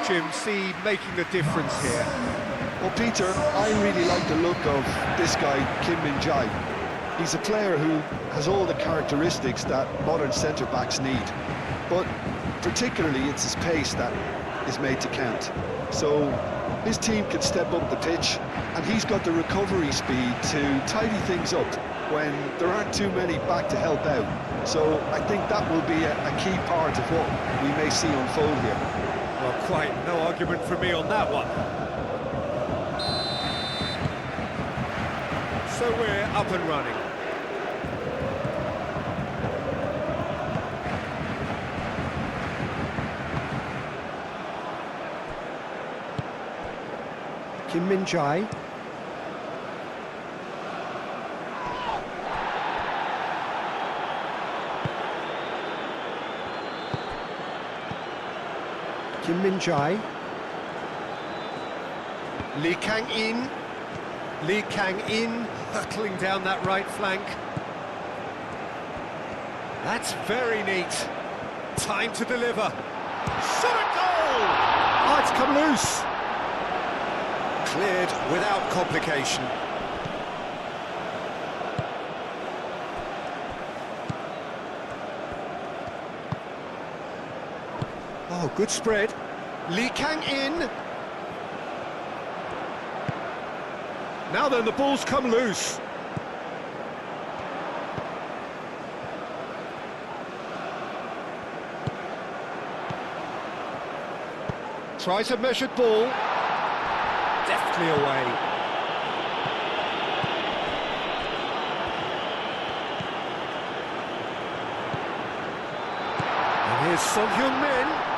watch him, see making the difference here? Well, Peter, I really like the look of this guy, Kim Min-jae. He's a player who has all the characteristics that modern centre-backs need. But particularly, it's his pace that is made to count. So his team can step up the pitch, and he's got the recovery speed to tidy things up when there aren't too many back to help out. So I think that will be a key part of what we may see unfold here. Well, quite no argument from me on that one. So we're up and running. Kim Min-jae. Kim Min-jae. Lee Kang-in. Lee Kang-in hurtling down that right flank. That's very neat. Time to deliver. Shot a goal! Oh, it's come loose. Cleared without complication. Oh, good spread. Lee Kang-in. Now then, the ball's come loose. Tries a measured ball. Deftly away. And here's Son Heung-min.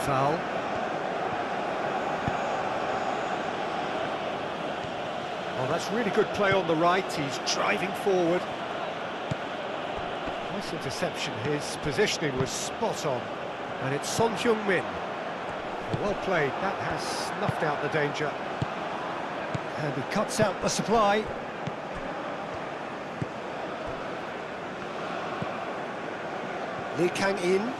Foul. Oh, that's really good play on the right. He's driving forward. Nice interception. His positioning was spot on. And it's Son Heung-min. Well played. That has snuffed out the danger. And he cuts out the supply. Lee Kang-in.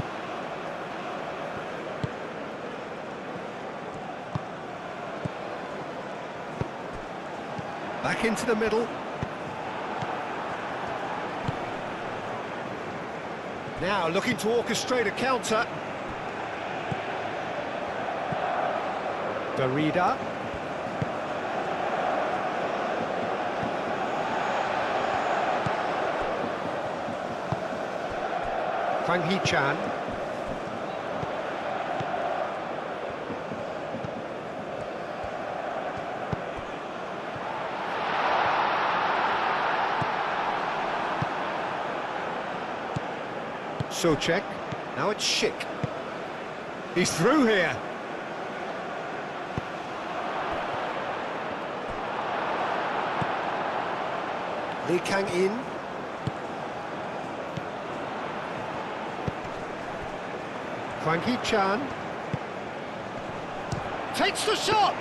Back into the middle. Now looking to orchestrate a counter. Darida. Kwang Hee-chan. Czech. Now it's Schick. He's through here. Lee Kang-in. Kwang Hee-chan. Takes the shot!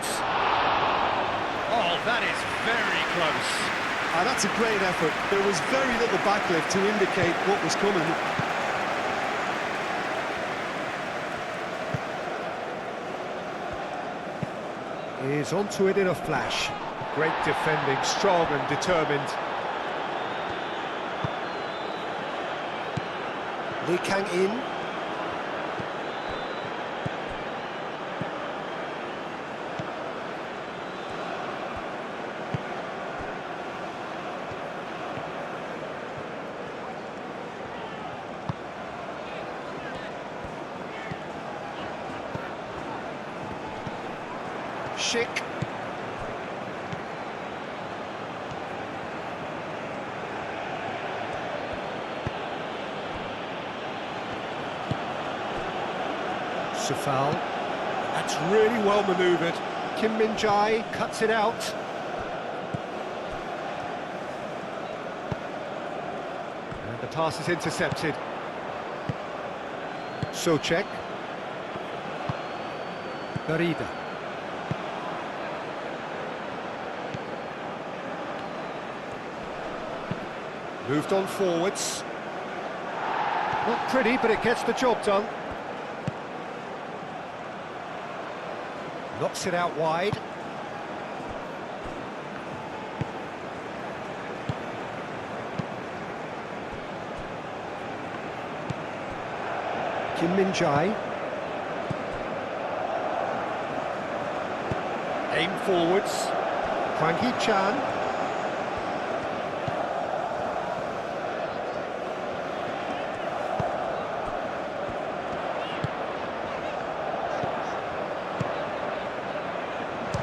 Oh, that is very close. That's a great effort. There was very little backlift to indicate what was coming. Is onto it in a flash. Great defending, strong and determined. Lee Kang-in. Schick. Foul. That's really well manoeuvred. Kim Min-jae cuts it out. And the pass is intercepted. Czech. Darida. Moved on forwards. Not pretty, but it gets the job done. Knocks it out wide. Kim Min-jae. Aim forwards. Hwang Hee-chan.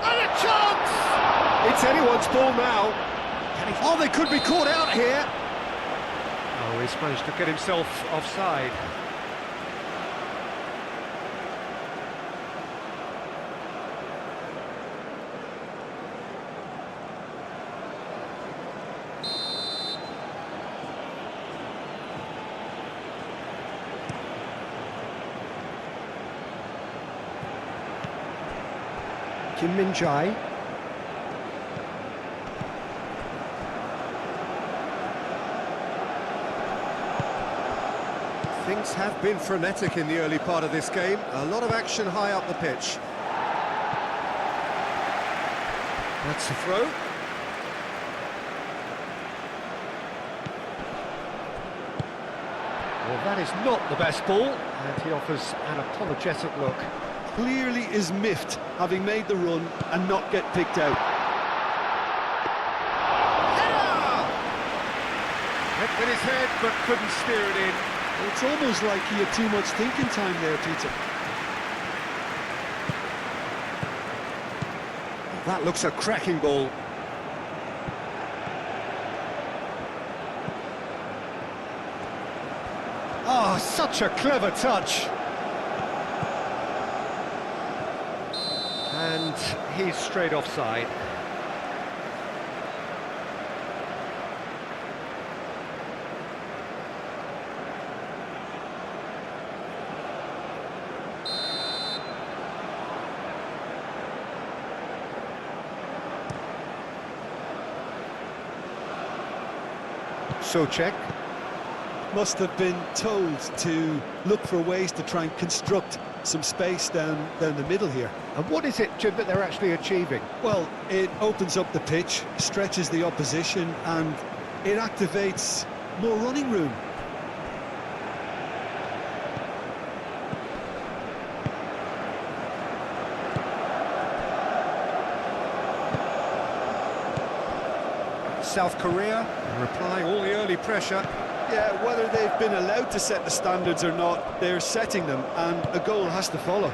And a chance! It's anyone's ball now. Oh, they could be caught out here. Oh, he's managed to get himself offside. Kim Min-jae. Things have been frenetic in the early part of this game. A lot of action high up the pitch. That's a throw. Well, that is not the best ball, and he offers an apologetic look. Clearly is miffed, having made the run and not get picked out. Header! Hit with his head, but couldn't steer it in. It's almost like he had too much thinking time there, Peter. That looks a cracking ball. Oh, such a clever touch. And he's straight offside. Czech. Must have been told to look for ways to try and construct some space down the middle here. And what is it, Jim, that they're actually achieving? Well, it opens up the pitch, stretches the opposition, and it activates more running room. South Korea replying all the early pressure. Yeah, whether they've been allowed to set the standards or not, they're setting them, and a goal has to follow.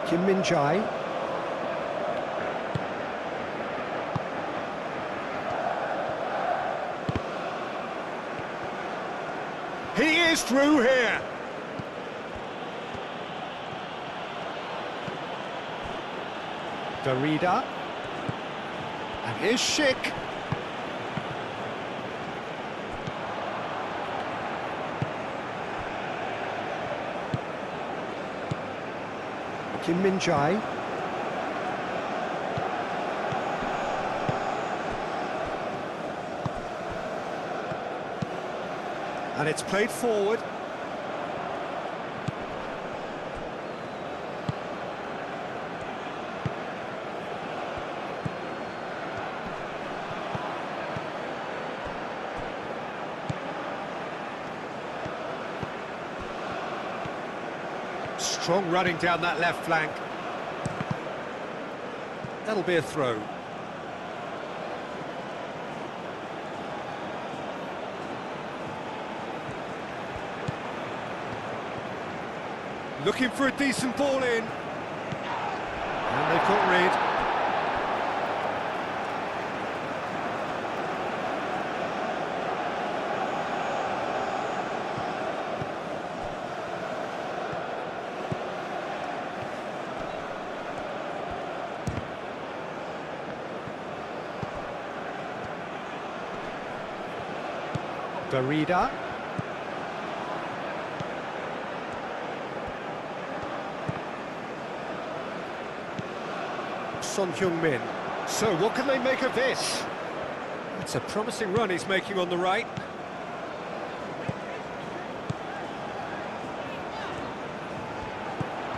Kim Min-jae. He is through here. Darida. And here's Schick. Kim Min-jae. And it's played forward. Strong running down that left flank. That'll be a throw. Looking for a decent ball in. And they've got Reid. Darida. Son Heung-min. So what can they make of this? It's a promising run he's making on the right.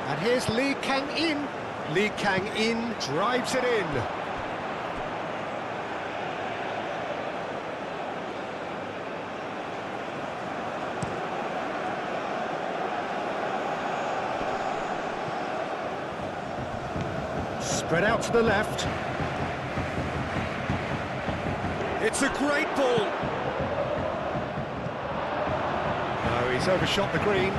And here's Lee Kang-in. Lee Kang-in drives it in. Spread out to the left. It's a great ball. No, he's overshot the green.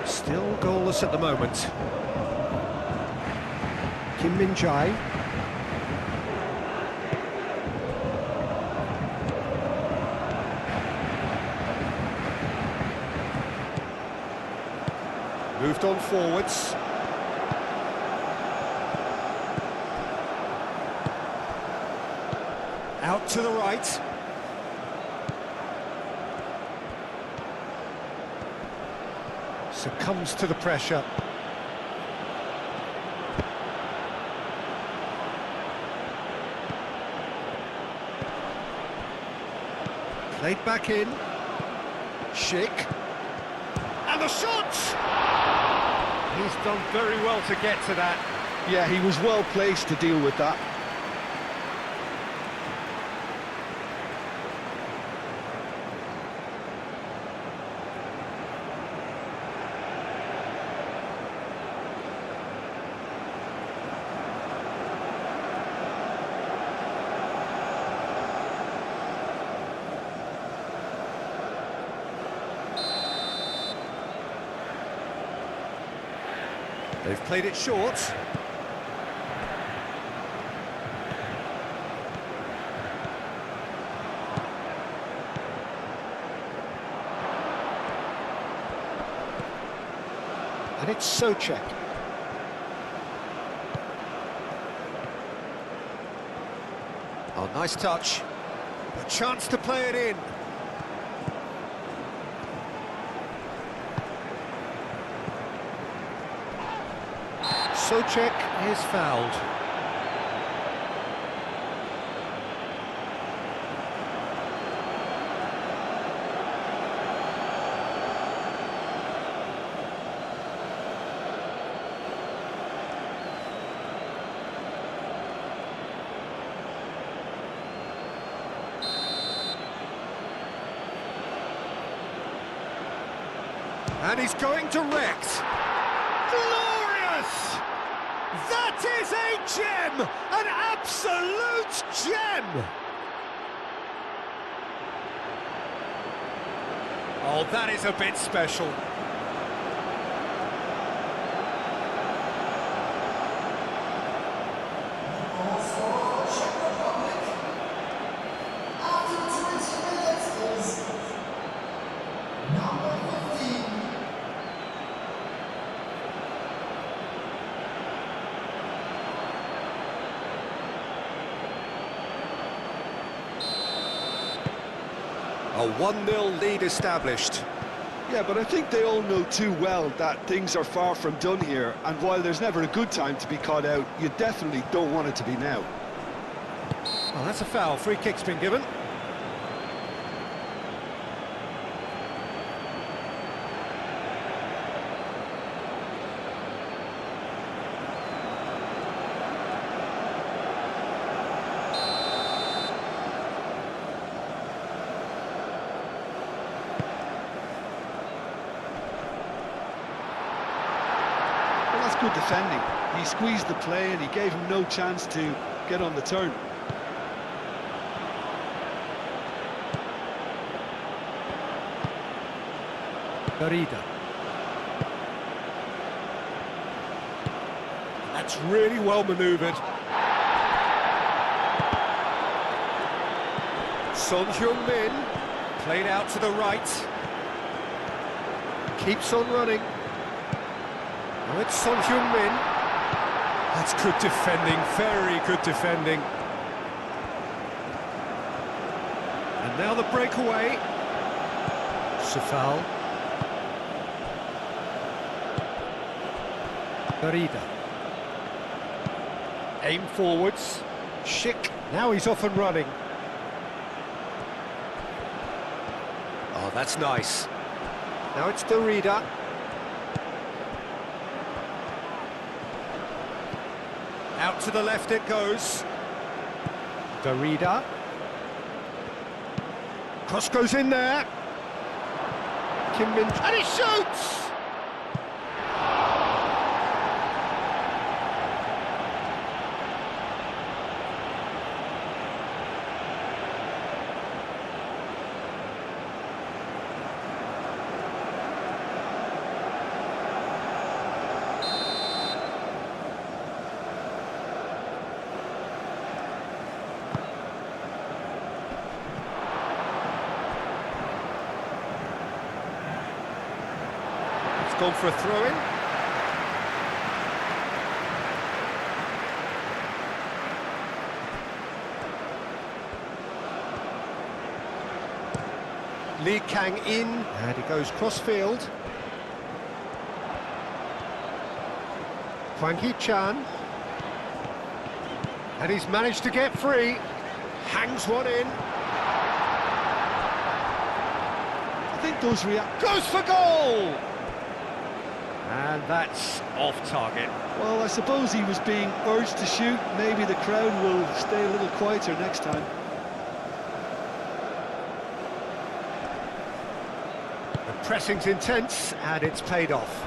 Still goalless at the moment. Kim Min-jae. Moved on forwards. Out to the right. Succumbs to the pressure. Played back in. Schick. And the shot! He's done very well to get to that. Yeah, he was well placed to deal with that. They've played it short. And it's Czech. Oh, nice touch. A chance to play it in. Czech is fouled. And he's going direct. Glorious! That is a gem! An absolute gem! Oh, that is a bit special. A 1-0 lead established. Yeah, but I think they all know too well that things are far from done here, and while there's never a good time to be caught out, you definitely don't want it to be now. Well, that's a foul. Free kick's been given. That's good defending. He squeezed the play and he gave him no chance to get on the turn. Garida. That's really well manoeuvred. Son Heung-min, played out to the right. Keeps on running. Oh, it's Son Heung-min. That's good defending, very good defending. Now the breakaway. Safal. Garida. Aim forwards. Schick. Now he's off and running. Oh, that's nice. Now it's Garida. Out to the left it goes. Garida. Cross goes in there. Kim Min, and he shoots! Gone for a throw-in. Lee Kang in, and he goes cross-field. Hwang Hee-chan. And he's managed to get free. Hangs one in. I think those Goes for goal! And that's off target. Well, I suppose he was being urged to shoot. Maybe the crowd will stay a little quieter next time. The pressing's intense, and it's paid off.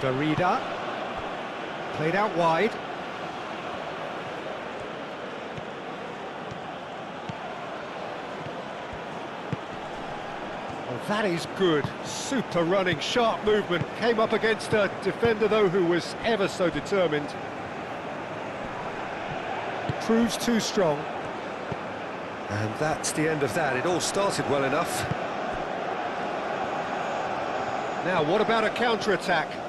Garida. Played out wide. Oh, that is good. Super running, sharp movement. Came up against a defender, though, who was ever so determined. Proves too strong. And that's the end of that. It all started well enough. Now, what about a counter-attack?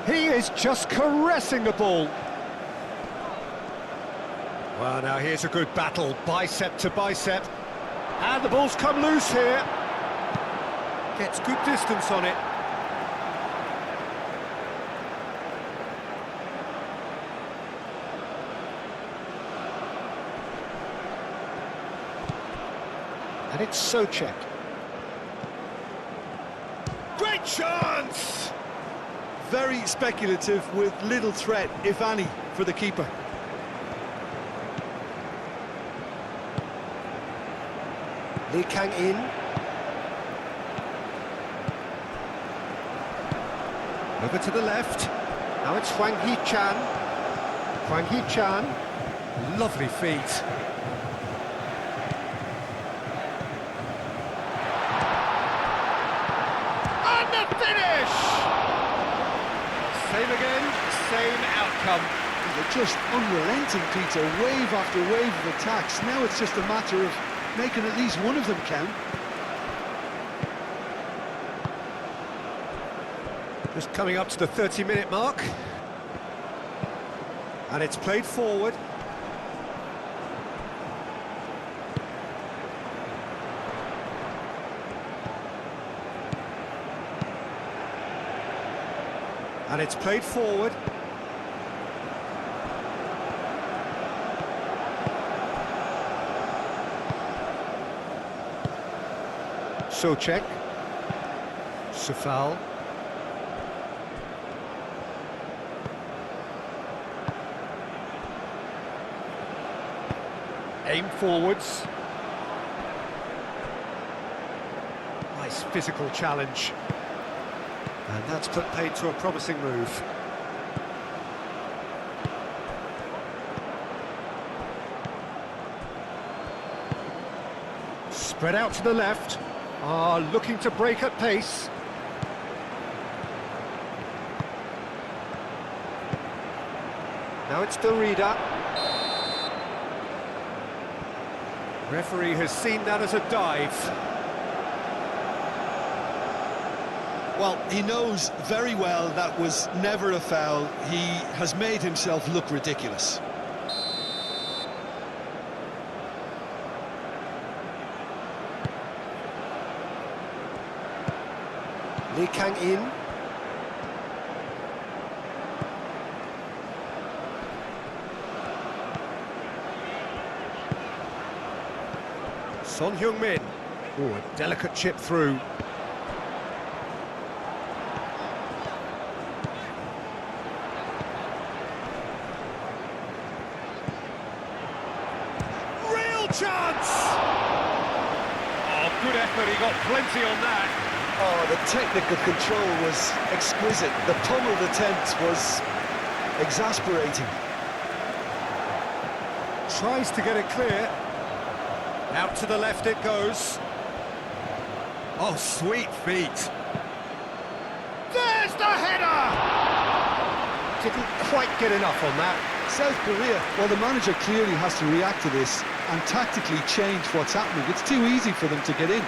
He is just caressing the ball. Well, now here's a good battle, bicep to bicep. And the ball's come loose here. Gets good distance on it. And it's Czech. Great chance! Very speculative with little threat, if any, for the keeper. Lee Kang in. Over to the left. Now it's Hwang Hee-chan. Hwang Hee-chan. Lovely feet. And the finish! Same again, same outcome. They're just unrelenting, Peter. Wave after wave of attacks. Now it's just a matter of making at least one of them count. Just coming up to the 30-minute mark. And it's played forward. And it's played forward. Czech. Safal. Aim forwards. Nice physical challenge. And that's put paid to a promising move. Spread out to the left. Looking to break at pace. Now it's Garida. Referee has seen that as a dive. Well, he knows very well that was never a foul. He has made himself look ridiculous. Lee Kang in. Son Heung-min. Oh, a delicate chip through. Real chance! Oh, good effort, he got plenty on that. Oh, the technical control was exquisite. The pummeled attempt was exasperating. Tries to get it clear. Out to the left it goes. Oh, sweet feet. There's the header! Didn't quite get enough on that. South Korea, well, the manager clearly has to react to this and tactically change what's happening. It's too easy for them to get in.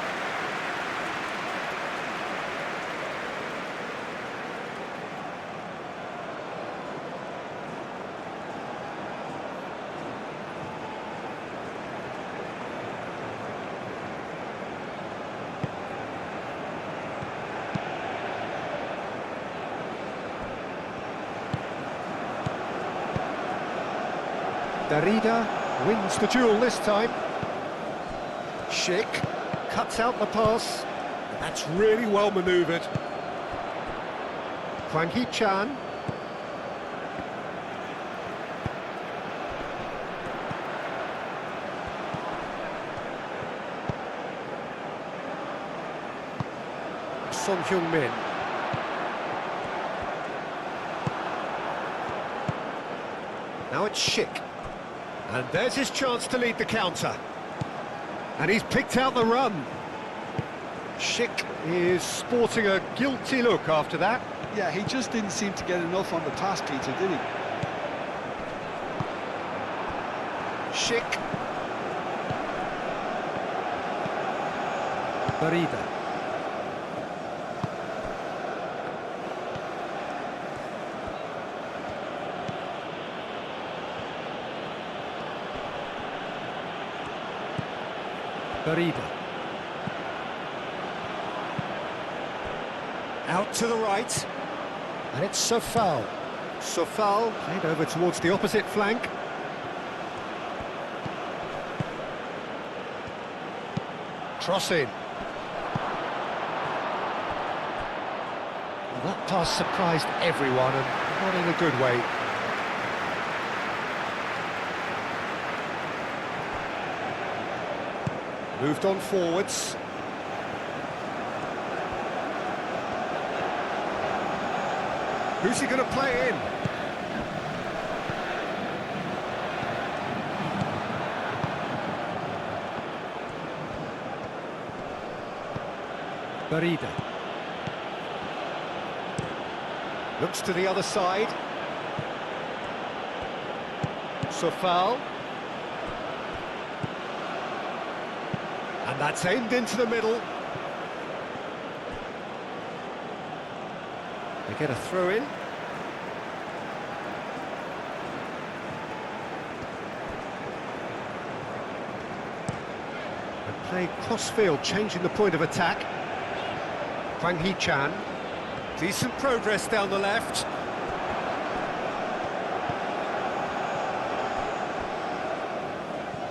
Darida wins the duel this time. Schick cuts out the pass. That's really well manoeuvred. Hwang Hee-chan. Son Heung-min. Now it's Schick. And there's his chance to lead the counter. And he's picked out the run. Schick is sporting a guilty look after that. Yeah, he just didn't seem to get enough on the pass, Peter, did he? Schick. Darida. Darida. Out to the right. And it's Sofal. Sofal played over towards the opposite flank. Cross in. Well, that pass surprised everyone, and not in a good way. Moved on forwards. Who's he going to play in? Darida. Looks to the other side. Sofal. And that's aimed into the middle. They get a throw in. And play cross-field, changing the point of attack. Hwang Hee-chan. Decent progress down the left.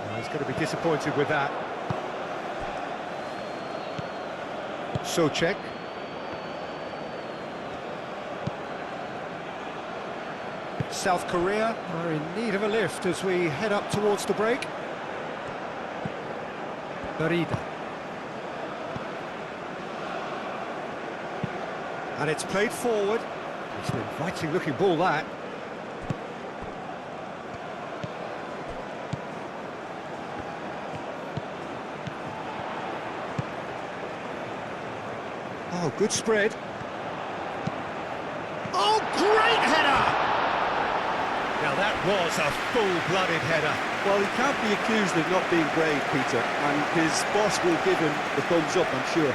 Well, he's going to be disappointed with that. Czech. South Korea are in need of a lift as we head up towards the break. Darida. And it's played forward. It's an inviting looking ball, that. Oh, good spread. Oh, great header! Now that was a full-blooded header. Well, he can't be accused of not being brave, Peter, and his boss will give him the thumbs up, I'm sure.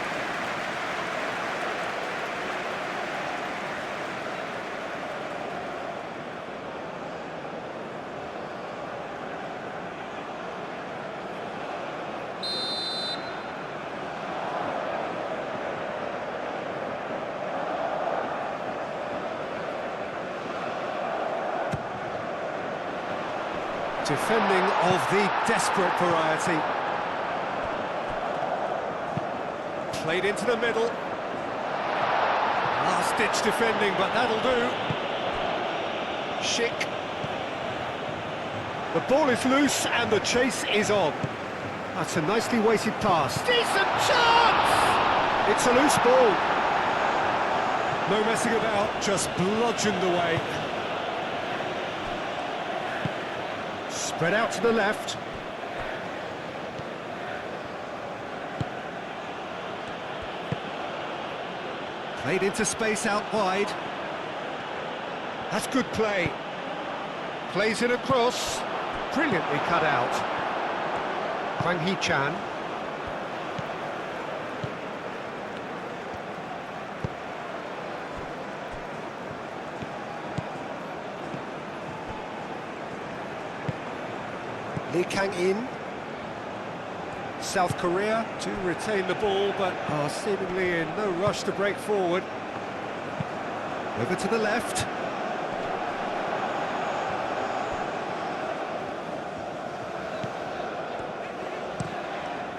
Defending of the desperate variety. Played into the middle. Last-ditch defending, but that'll do. Schick. The ball is loose and the chase is on. That's a nicely weighted pass. Decent chance! It's a loose ball. No messing about, just bludgeoned away. Spread out to the left. Played into space out wide. That's good play. Plays it across. Brilliantly cut out. Kwang Hee-chan. Lee Kang-in. South Korea to retain the ball, but are seemingly in no rush to break forward. Over to the left.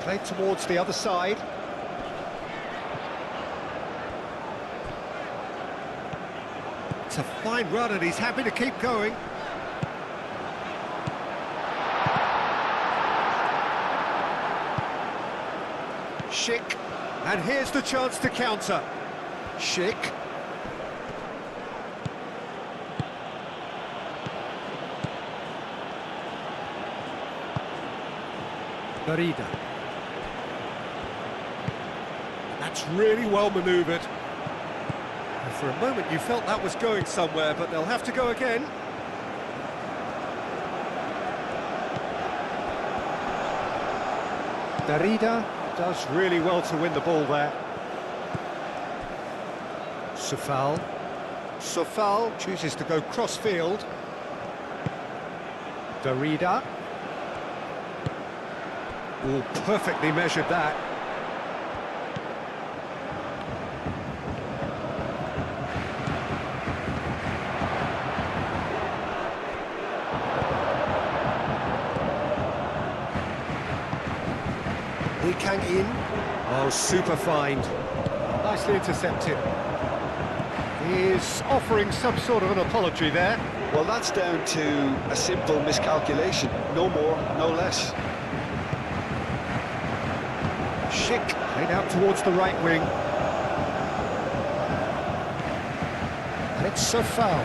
Played towards the other side. It's a fine run and he's happy to keep going. Schick, and here's the chance to counter. Schick. Barida. That's really well manoeuvred. And for a moment you felt that was going somewhere, but they'll have to go again. Barida does really well to win the ball there. Sofal. Sofal chooses to go cross-field. Darida. Oh, perfectly measured that. Lee Kang-in. Oh, super find. Nicely intercepted. He is offering some sort of an apology there. Well, that's down to a simple miscalculation. No more, no less. Schick, played out towards the right wing. And it's a foul.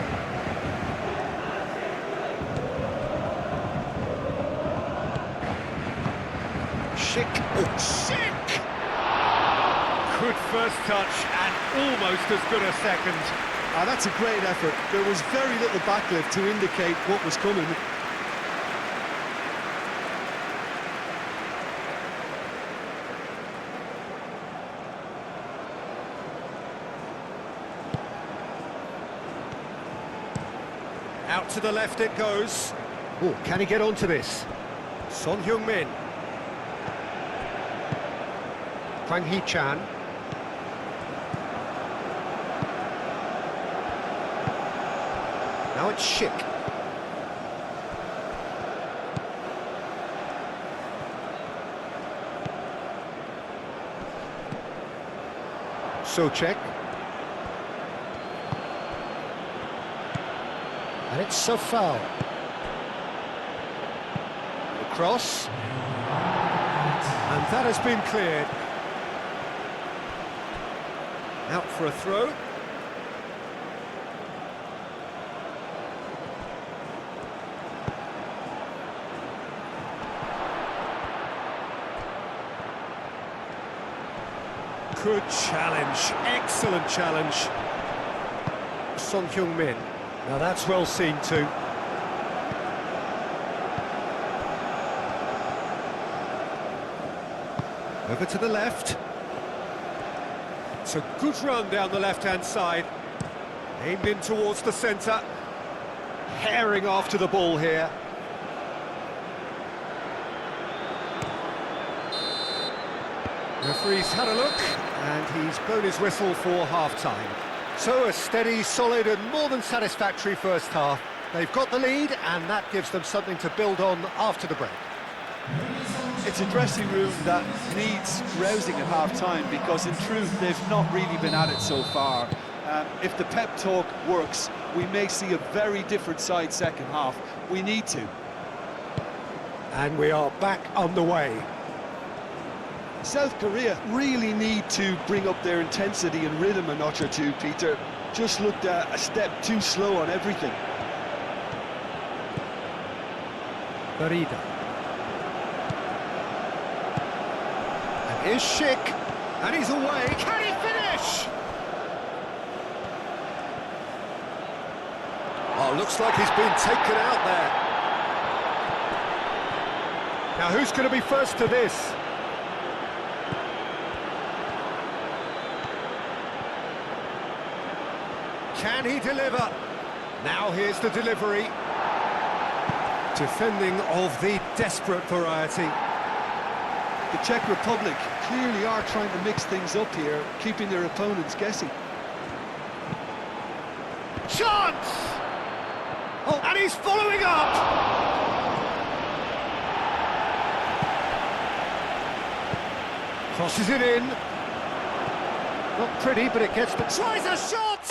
Schick. Oh, Schick! Good first touch and almost as good a second. That's a great effort. There was very little backlift to indicate what was coming. Out to the left it goes. Oh, can he get onto this? Son Heung-min. Kwang Hee-chan. Now it's Schick. Czech. And it's a foul. The cross. And that has been cleared. Out for a throw. Good challenge, excellent challenge. Son Heung-min. Now that's well seen too. Over to the left. It's a good run down the left-hand side. Aimed in towards the centre. Herring after the ball here. Referee's had a look, and he's blown his whistle for half-time. So a steady, solid and more than satisfactory first half. They've got the lead, and that gives them something to build on after the break. It's a dressing room that needs rousing at half-time because, in truth, they've not really been at it so far. If the pep talk works, we may see a very different side second half. We need to. And we are back underway. South Korea really need to bring up their intensity and rhythm a notch or two, Peter. Just looked a step too slow on everything. Garida. And here's Schick. And he's away. Can he finish? Oh, looks like he's been taken out there. Now, who's going to be first to this? Can he deliver? Now here's the delivery. Defending of the desperate variety. The Czech Republic clearly are trying to mix things up here, keeping their opponents guessing. Chance! Oh, and he's following up! Crosses it in. Not pretty, but it gets the... Tries a shot!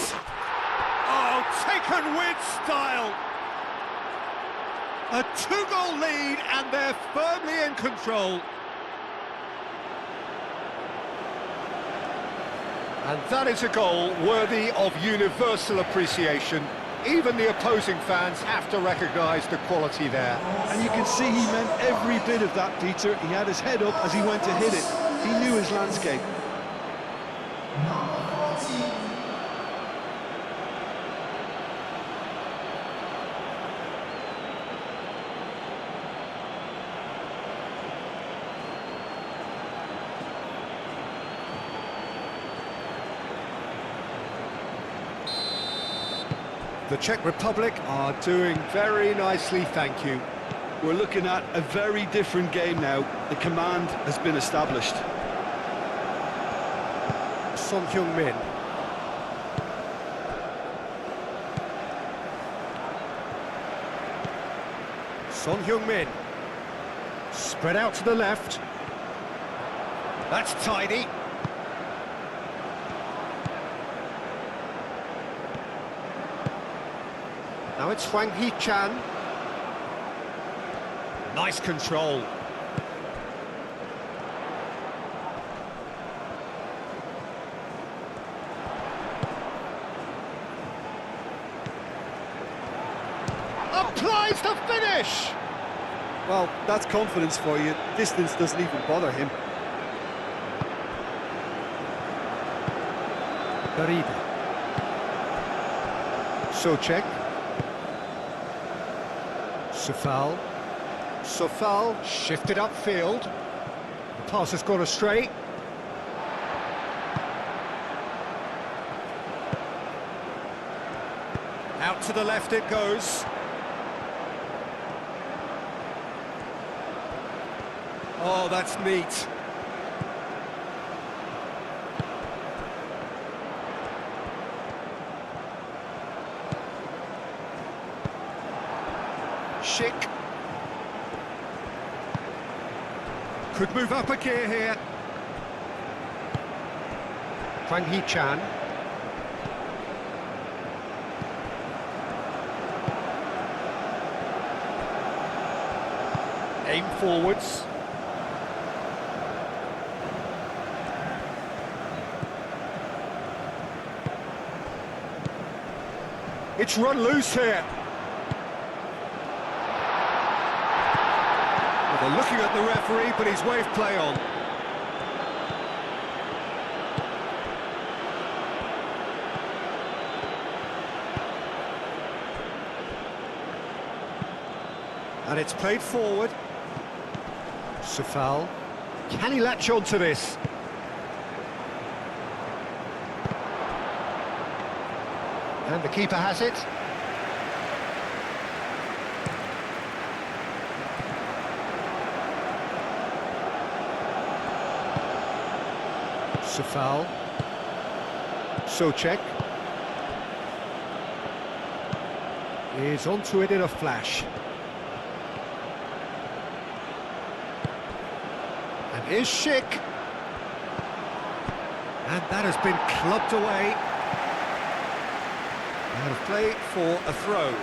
Oh, taken with style! A two-goal lead, and they're firmly in control. And that is a goal worthy of universal appreciation. Even the opposing fans have to recognise the quality there. And you can see he meant every bit of that, Peter. He had his head up as he went to hit it. He knew his landscape. The Czech Republic are doing very nicely, thank you. We're looking at a very different game now. The command has been established. Son Heung-min. Son Heung-min. Spread out to the left. That's tidy. Now it's Hwang Hee-chan. Nice control. Applies the finish! Well, that's confidence for you. Distance doesn't even bother him. Garida. Czech. Sofal. Sofal shifted upfield. The pass has gone astray. Out to the left it goes. Oh, that's neat. Schick. Could move up a gear here. Hwang Hee-chan. Aim forwards. It's run loose here. Well, they're looking at the referee, but he's waved play on. And it's played forward. Sofal. Can he latch on to this? And the keeper has it. Sofal. Czech. is onto it in a flash. And here's Schick. And that has been clubbed away. Out of play for a throw.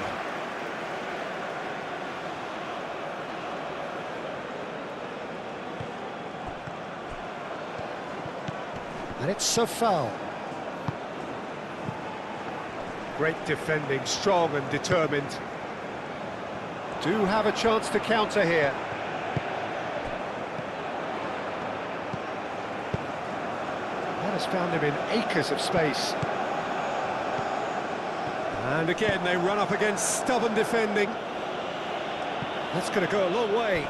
And it's a foul. Great defending, strong and determined. Do have a chance to counter here. That has found him in acres of space. And again, they run up against stubborn defending. That's going to go a long way.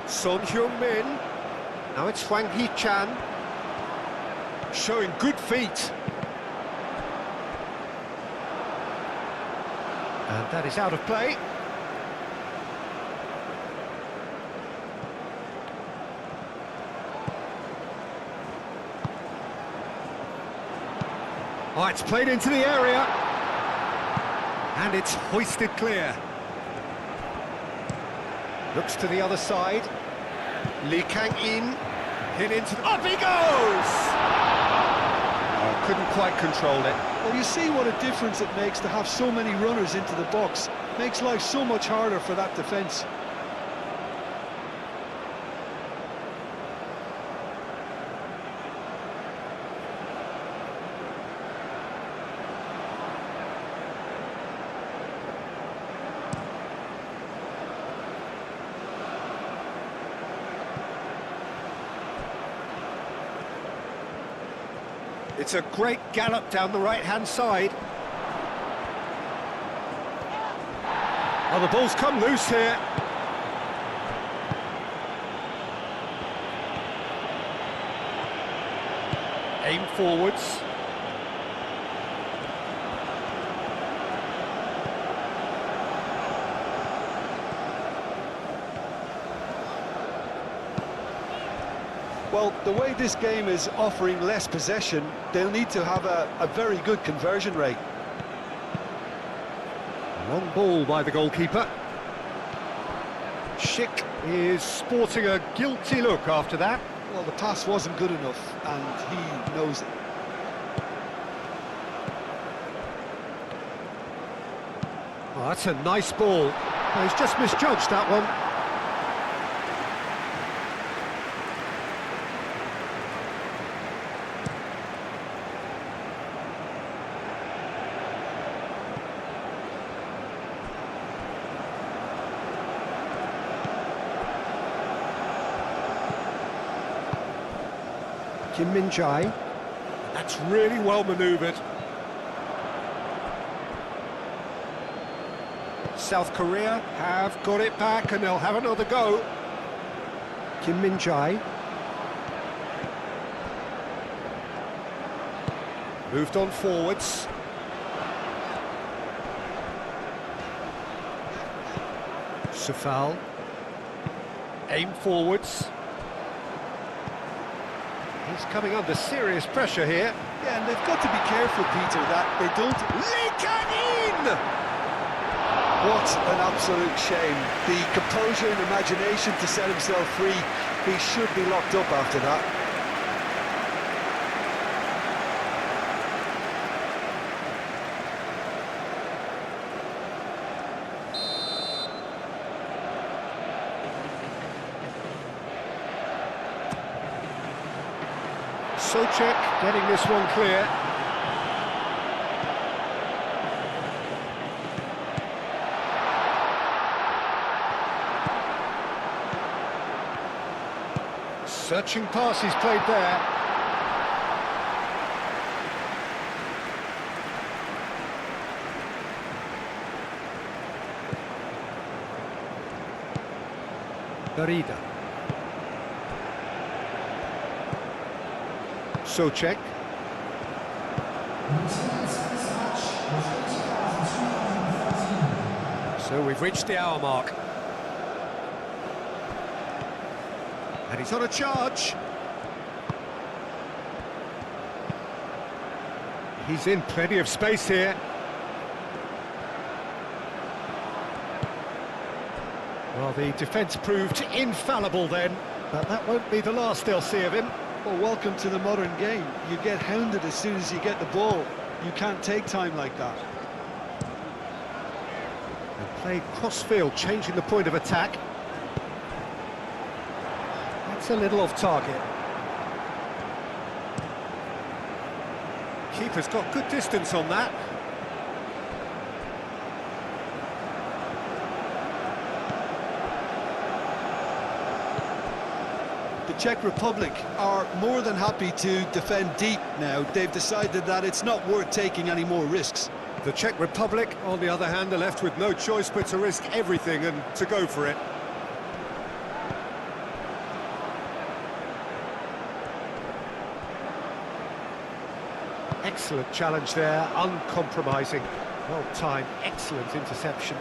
Son Heung-min. Now it's Hwang Hee-chan. Showing good feet. And that is out of play. Oh, it's played into the area. And it's hoisted clear. Looks to the other side. Lee Kang-in. Hit into the... Up he goes! Oh, couldn't quite control it. Well, you see what a difference it makes to have so many runners into the box. Makes life so much harder for that defence. It's a great gallop down the right-hand side. Oh, the ball's come loose here. Aim forwards. Well, the way this game is offering less possession, they'll need to have a very good conversion rate. Long ball by the goalkeeper. Schick is sporting a guilty look after that. Well, the pass wasn't good enough, and he knows it. Oh, that's a nice ball. Oh, he's just misjudged that one. Kim Min-jae. That's really well manoeuvred. South Korea have got it back and they'll have another go. Kim Min-jae. Moved on forwards. Safal. Aim forwards. He's coming under serious pressure here. Yeah, and they've got to be careful, Peter, that they don't... Lee Kang-in! What an absolute shame. The composure and imagination to set himself free. He should be locked up after that. Czech getting this one clear. Searching pass he's played there. Garida. Czech. So we've reached the hour mark. And he's on a charge. He's in plenty of space here. Well, the defence proved infallible then, but that won't be the last they'll see of him. Well, welcome to the modern game. You get hounded as soon as you get the ball. You can't take time like that. And played cross-field, changing the point of attack. That's a little off target. Keeper's got good distance on that. The Czech Republic are more than happy to defend deep now. They've decided that it's not worth taking any more risks. The Czech Republic, on the other hand, are left with no choice but to risk everything and to go for it. Excellent challenge there, uncompromising. Well timed, excellent interception.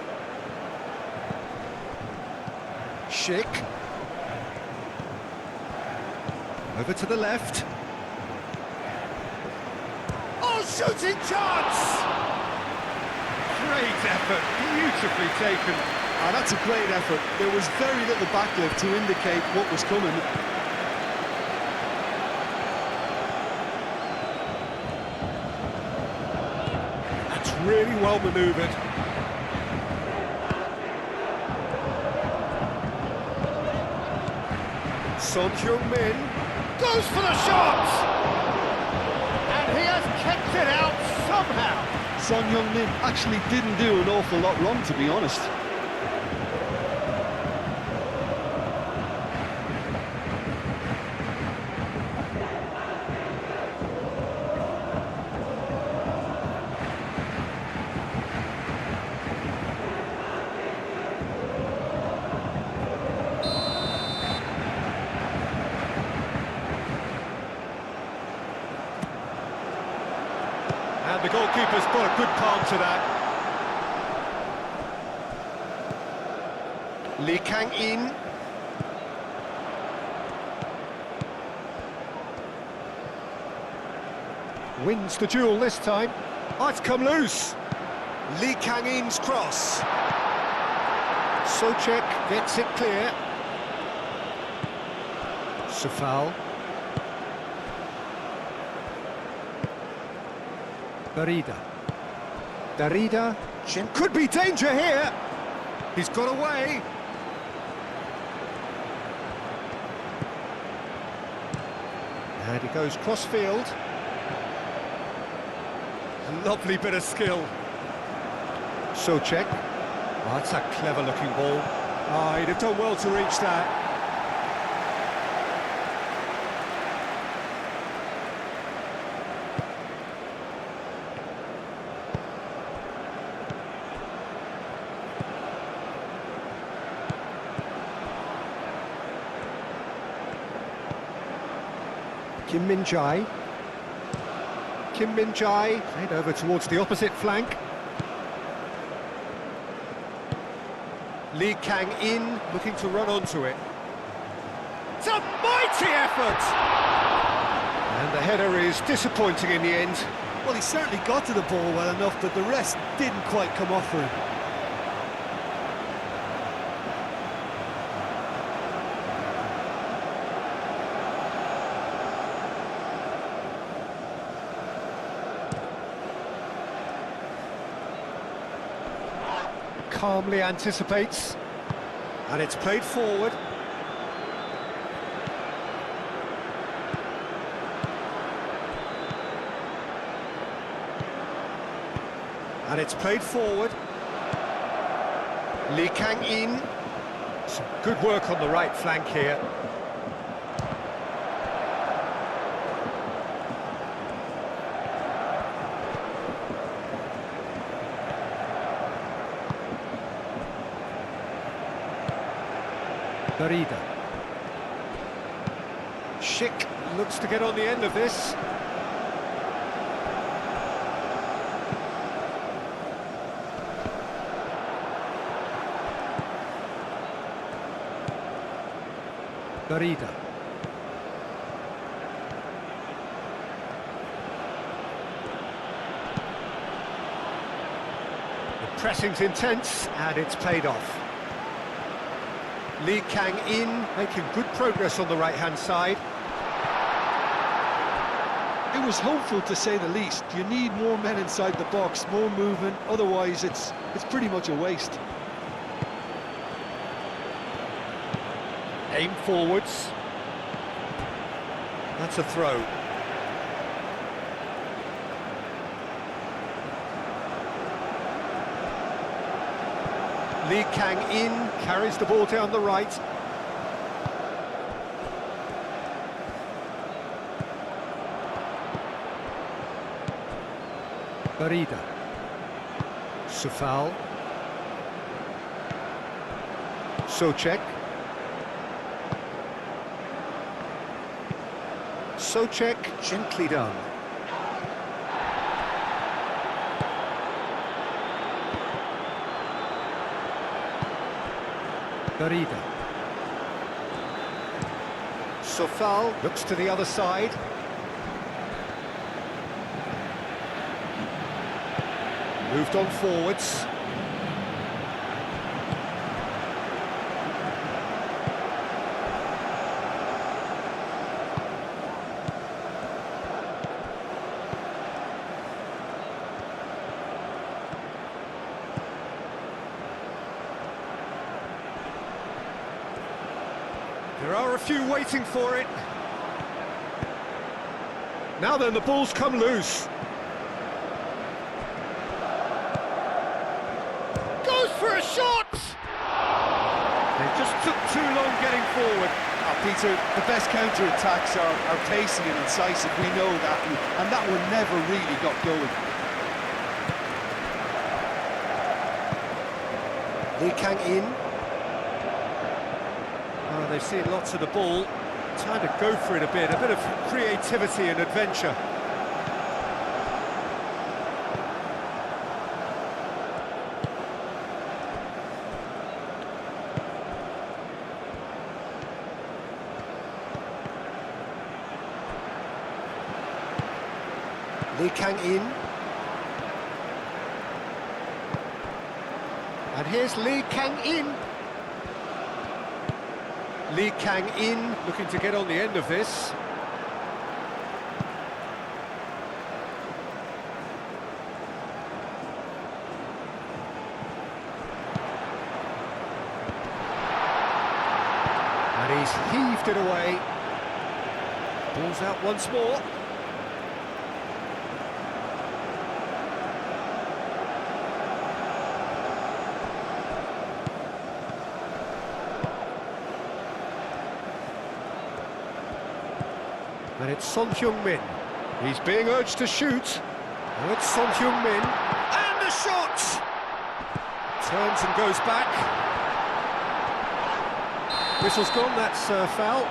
Schick. Over to the left. Oh, shooting chance! Great effort, beautifully taken. That's a great effort. There was very little backlift to indicate what was coming. That's really well manoeuvred. Son Heung-min Goes for the shot! And he has kept it out somehow. Son Heung-min actually didn't do an awful lot wrong, to be honest. And the goalkeeper's put a good palm to that. Lee Kang-in. Wins the duel this time. Oh, it's come loose. Lee Kang-in's cross. Czech gets it clear. Safal. Darida. Could be danger here. He's got away. And he goes cross-field. Lovely bit of skill. Czech. Oh, that's a clever-looking ball. Oh, he'd have done well to reach that. Kim Min-jae. Kim Min-jae played over towards the opposite flank. Lee Kang-in looking to run onto it. It's a mighty effort! And the header is disappointing in the end. Well, he certainly got to the ball well enough, but the rest didn't quite come off for him. Calmly anticipates, and it's played forward. And it's played forward. Lee Kang-in. Some good work on the right flank here. Darida. Schick looks to get on the end of this. Darida. The pressing's intense, and it's paid off. Lee Kang-in making good progress on the right-hand side. It was hopeful, to say the least. You need more men inside the box, more movement, otherwise it's pretty much a waste. Aim forwards. That's a throw. Lee Kang-in carries the ball down the right. Barida. Sufal. Czech. Czech, gently done. Barida. Sofal looks to the other side. Moved on forwards. There are a few waiting for it. Now then, the ball's come loose. Goes for a shot! They just took too long getting forward. Peter, the best counter-attacks are pacey and incisive, we know that, and that one never really got going. Lee Kang-in. Oh, they've seen lots of the ball. Time to go for it a bit of creativity and adventure. Lee Kang-in. And here's Lee Kang-in. Lee Kang-in looking to get on the end of this. And he's heaved it away. Ball's out once more. And it's Son Heung-min. He's being urged to shoot. Now it's Son Heung-min. And the shot! Turns and goes back. Whistle's gone, that's foul.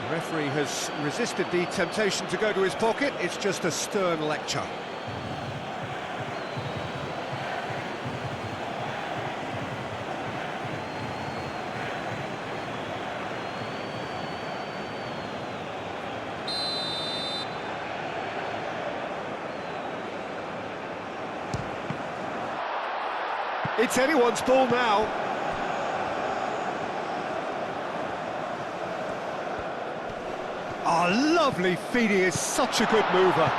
The referee has resisted the temptation to go to his pocket. It's just a stern lecture. It's anyone's ball now. Oh, lovely feed, he is such a good mover.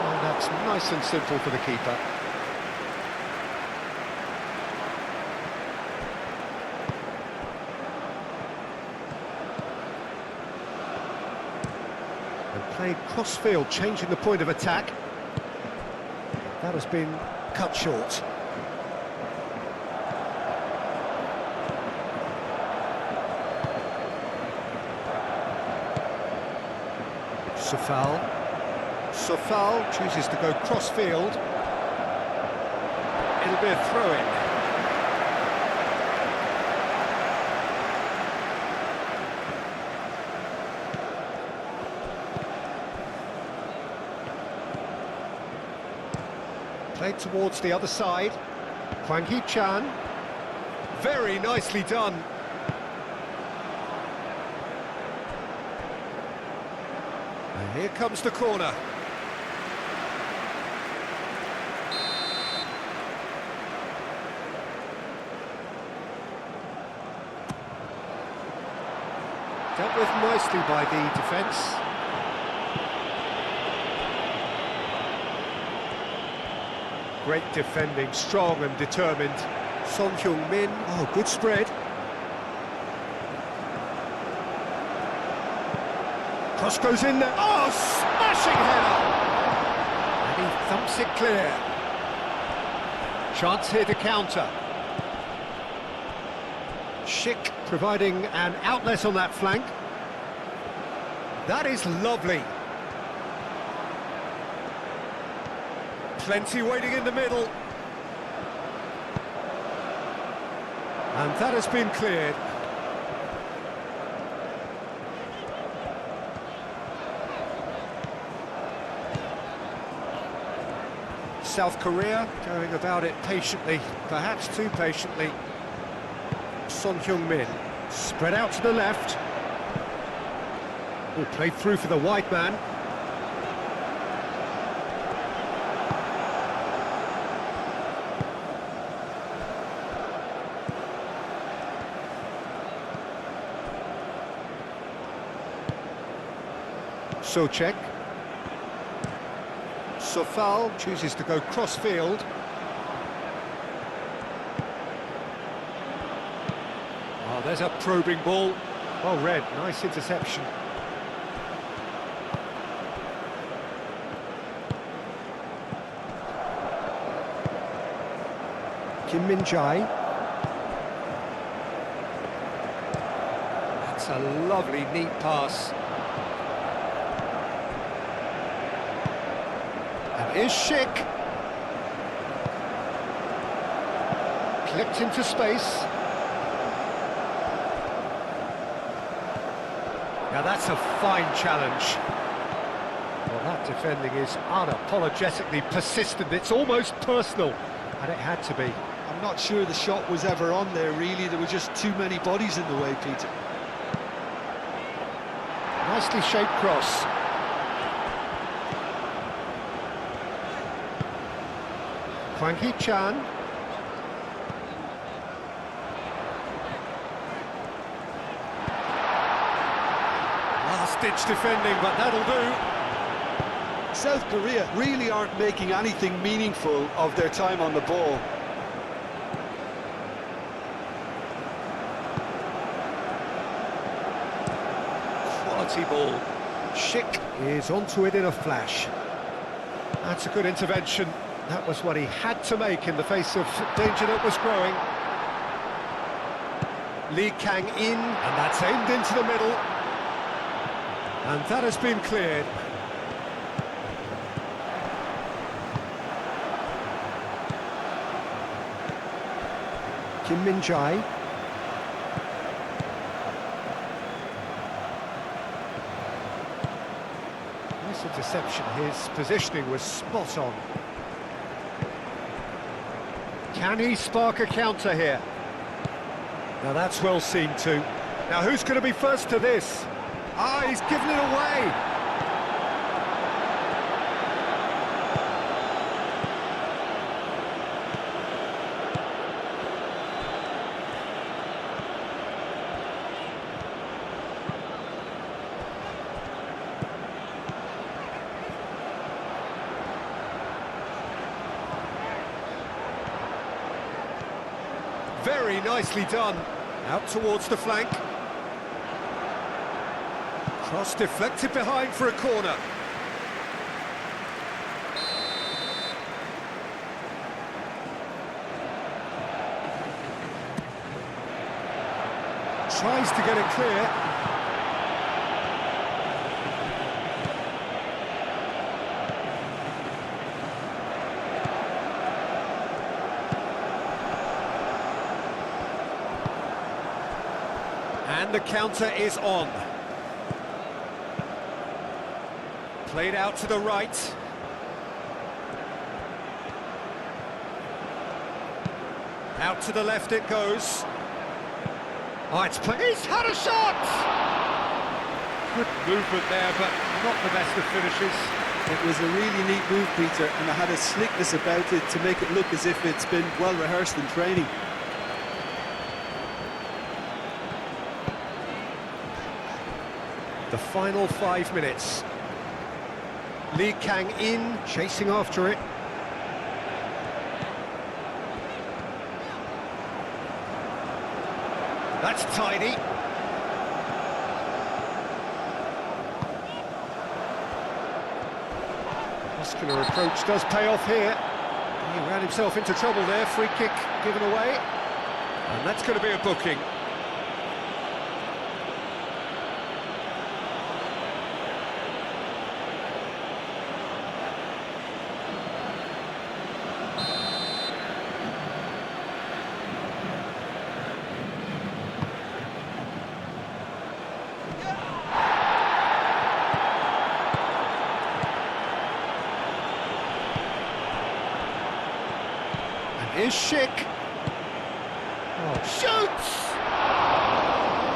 Oh, that's nice and simple for the keeper. And played cross-field, changing the point of attack. That has been cut short. Sofal. Sofal chooses to go cross-field. It'll be a throw-in. Played towards the other side. Hwang Hee-chan. Very nicely done. And here comes the corner. Dealt with nicely by the defence. Great defending, strong and determined. Son Heung-min, oh, good spread. Cross goes in there, oh, smashing header! And he thumps it clear. Chance here to counter. Schick providing an outlet on that flank. That is lovely. Plenty waiting in the middle. And that has been cleared. South Korea going about it patiently, perhaps too patiently. Son Heung-min, spread out to the left. Oh, played through for the wide man. Czech. Sofal chooses to go cross-field. Oh, there's a probing ball. Well read, nice interception. Kim Min-jae. That's a lovely, neat pass. And here's Schick. Clipped into space. Now that's a fine challenge. Well, that defending is unapologetically persistent. It's almost personal, and it had to be. I'm not sure the shot was ever on there, really. There were just too many bodies in the way, Peter. Nicely shaped cross. Hwang Hee-chan. Last-ditch defending, but that'll do. South Korea really aren't making anything meaningful of their time on the ball. Quality ball. Schick is onto it in a flash. That's a good intervention. That was what he had to make in the face of danger that was growing. Lee Kang-in, and that's aimed into the middle. And that has been cleared. Kim Min-jae. Nice interception. His positioning was spot on. Can he spark a counter here? Now that's well seen too. Now who's going to be first to this? Ah, he's given it away. Very nicely done. Out towards the flank. Cross deflected behind for a corner. Tries to get it clear. And the counter is on. Played out to the right. Out to the left it goes. Oh, it's played. He's had a shot! Good movement there, but not the best of finishes. It was a really neat move, Peter, and it had a slickness about it to make it look as if it's been well rehearsed in training. The final 5 minutes. Lee Kang in, chasing after it. That's tidy. Muscular approach does pay off here. He ran himself into trouble there, free kick given away. And that's going to be a booking. Here's Schick. Oh, shoots!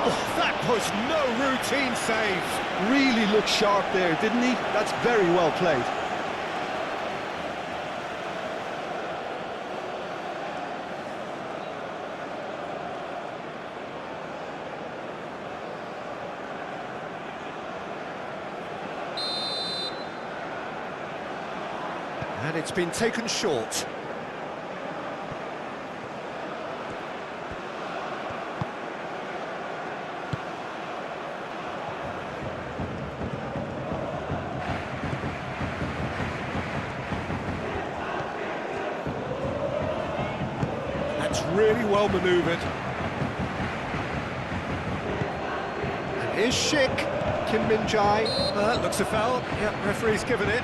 Oh, that was no routine save. Really looked sharp there, didn't he? That's very well played. And it's been taken short. Really well manoeuvred. And here's Schick. Kim Min-jae. That looks a foul. Yep, referee's given it.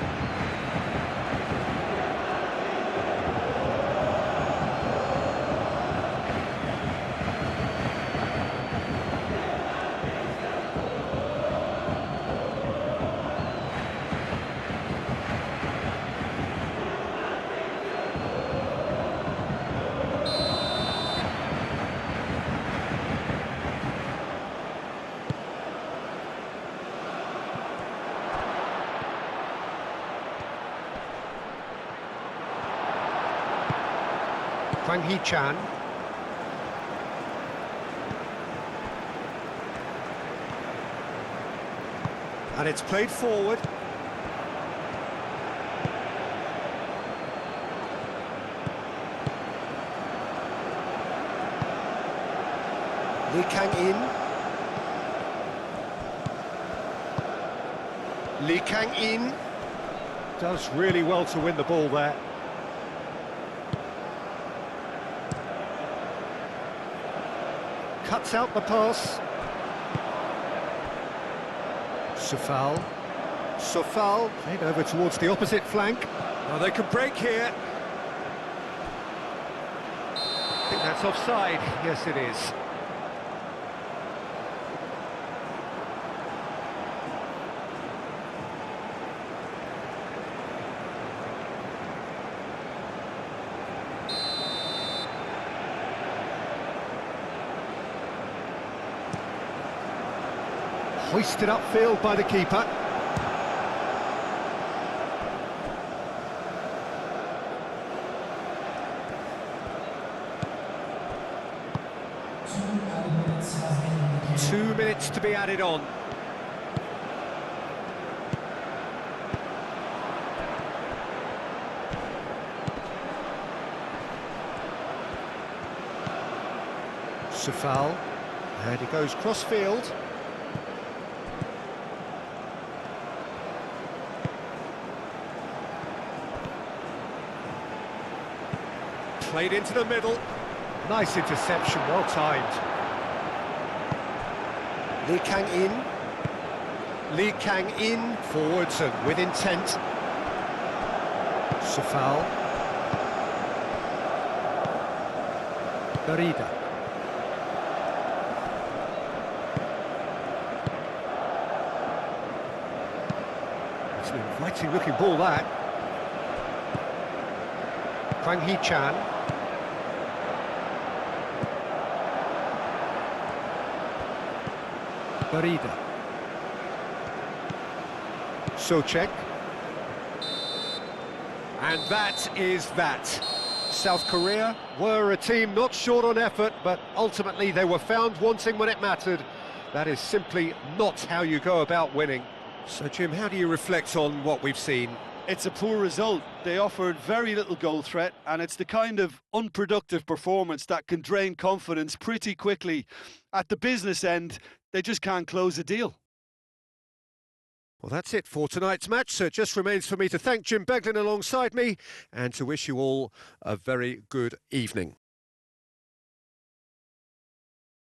Kwang Hee-chan. And it's played forward. Lee Kang in. Lee Kang in. Does really well to win the ball there. Cuts out the pass. Sofal played over towards the opposite flank. Oh, they could break here. I think that's offside. Yes, it is. Hoisted upfield by the keeper. Two minutes to be added on. Sofal, and he goes cross-field. Played into the middle. Nice interception, well timed. Lee Kang in. Lee Kang in, forwards and with intent. Sofal. Garida. It's an inviting looking ball, that. Kwang Hee-chan. Garida. so, Czech. And that is that. South Korea were a team not short on effort, but ultimately they were found wanting when it mattered. That is simply not how you go about winning. So, Jim, how do you reflect on what we've seen? It's a poor result. They offered very little goal threat, and it's the kind of unproductive performance that can drain confidence pretty quickly. At the business end, they just can't close a deal. Well, that's it for tonight's match, so it just remains for me to thank Jim Beglin alongside me and to wish you all a very good evening.